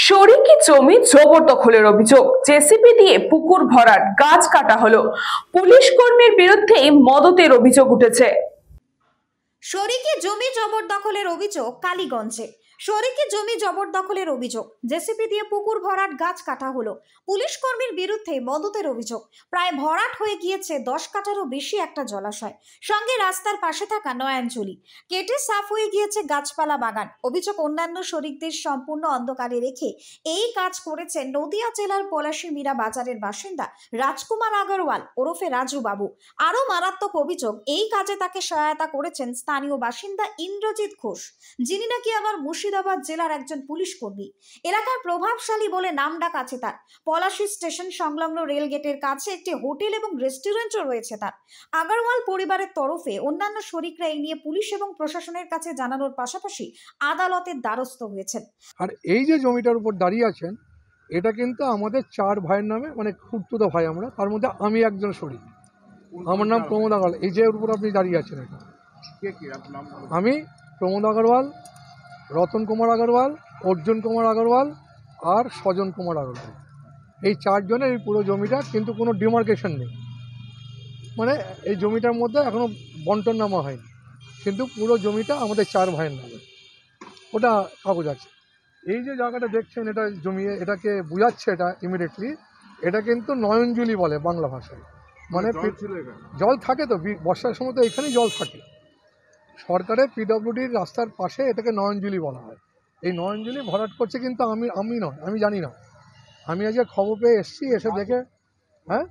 শরিকি জমি জবরদখলের অভিযোগ, জেসিবি দিয়ে পুকুর ভরাট, গাছ কাটা হলো। পুলিশ কর্মীর বিরুদ্ধে মদতের অভিযোগ উঠেছে। শরিকি জমি জবরদখলের অভিযোগ কালীগঞ্জে। শরিকি জমি জবরদখলের অভিযোগ, জেসিবি দিয়ে পুকুর ভরাট, গাছ কাটা হলো। পুলিশ কর্মীর বিরুদ্ধে মদতের অভিযোগ। প্রায় ভরাট হয়ে গিয়েছে 10 কাঠারও বেশি একটা জলাশয়, সঙ্গে রাস্তার পাশে থাকা নয়নজলি। কেটে সাফ হয়ে গিয়েছে গাছপালা, বাগান। অভিযোগ, অন্যান্য শরিকদের সম্পূর্ণ অন্ধকারে রেখে এই কাজ করেছেন নদিয়া জেলার পলাশী মীরা বাজারের বাসিন্দা রাজকুমার আগরওয়াল ওরফে রাজু বাবু। আরও মারাত্মক অভিযোগ, এই কাজে তাকে সহায়তা করেছেন স্থানীয় বাসিন্দা ইন্দ্রজিৎ ঘোষ, যিনি নাকি আবার মুর্শিদাবাদ জেলার একজন পুলিশ কর্মী। এলাকার প্রভাবশালী বলে নামডাক আছে তার। পলাশী স্টেশন সংলগ্ন রেল গেটের কাছে একটি হোটেল এবং রেস্টুরেন্টও রয়েছে তার। আগরওয়াল পরিবারের তরফে অন্যান্য শরিকরা এই নিয়ে পুলিশ এবং প্রশাসনের কাছে জানানোর পাশাপাশি আদালতের দ্বারস্থ হয়েছেন। আর এই যে জমিটার উপর দাঁড়িয়ে আছেন, এটা কিন্তু আমাদের 4 ভাইয়ের নামে, মানে খুঁড়তুতো ভাই আমরা, তার মধ্যে আমি একজন শরিক। আমার নাম প্রমোদ আগরওয়াল। এই যে উপর আপনি দাঁড়িয়ে আছেন, এটা আমি প্রমোদ আগরওয়াল, রতন কুমার আগরওয়াল, অর্জুন কুমার আগরওয়াল আর স্বজন কুমার আগরওয়াল। এই 4 জনের এই পুরো জমিটা, কিন্তু কোনো ডিমার্কেশন নেই, মানে এই জমিটার মধ্যে এখনো বন্টন নামা হয়নি, কিন্তু পুরো জমিটা আমাদের 4 ভাইয়ের নামে, ওটা কাগজ আছে। এই যে জায়গাটা দেখছেন, এটা জমিয়ে এটাকে বুঝাচ্ছে, এটা ইমিডিয়েটলি এটা কিন্তু নয়নজুলি বলে বাংলা ভাষায়। মানে জল থাকে তো, বর্ষার সময় তো এখানেই জল থাকে। সরকারের পিডব্লিউডির রাস্তার পাশে এটাকে নয়নজুলি বলা হয়। এই নয়নজুলি ভরাট করছে, কিন্তু আমি নয়, আমি জানি না। আমি আজকে খবর পেয়ে এসেছি, এসে দেখে হ্যাঁ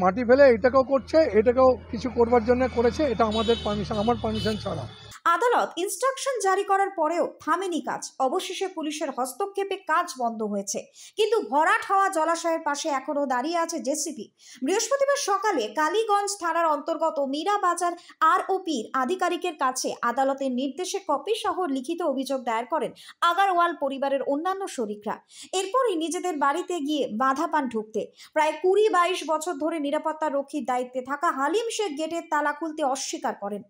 মাটি ফেলে এটাকেও করছে, এটাকেও কিছু করবার জন্য করেছে। এটা আমাদের পারমিশন, আমার পারমিশন ছাড়া। আদালত ইনস্ট্রাকশন জারি করার পরেও থামেনি কাজ। অবশেষে পুলিশের হস্তক্ষেপে কাজ বন্ধ হয়েছে, কিন্তু ভরাট হওয়া জলাশয়ের পাশে এখনো দাঁড়িয়ে আছে জেসিবি। বৃহস্পতিবার সকালে কালীগঞ্জ থানার অন্তর্গত মীরা বাজার আরওপির আধিকারিকের কাছে আদালতের নির্দেশে কপি সহ লিখিত অভিযোগ দায়ের করেন আগরওয়াল পরিবারের অন্যান্য শরিকরা। এরপরই নিজেদের বাড়িতে গিয়ে বাধা পান ঢুকতে। প্রায় 20-22 বছর ধরে নিরাপত্তা রক্ষীর দায়িত্বে থাকা হালিম শেখ গেটের তালা খুলতে অস্বীকার করেন।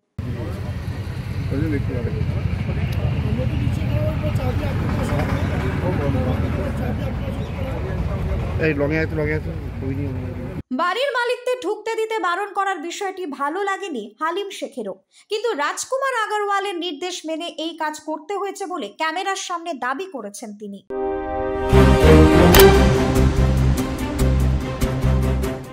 বাড়ির মালিকদের ঢুকতে দিতে বারণ করার বিষয়টি ভালো লাগেনি হালিম শেখেরও, কিন্তু রাজকুমার আগরওয়ালের নির্দেশ মেনে এই কাজ করতে হয়েছে বলে ক্যামেরার সামনে দাবি করেছেন তিনি।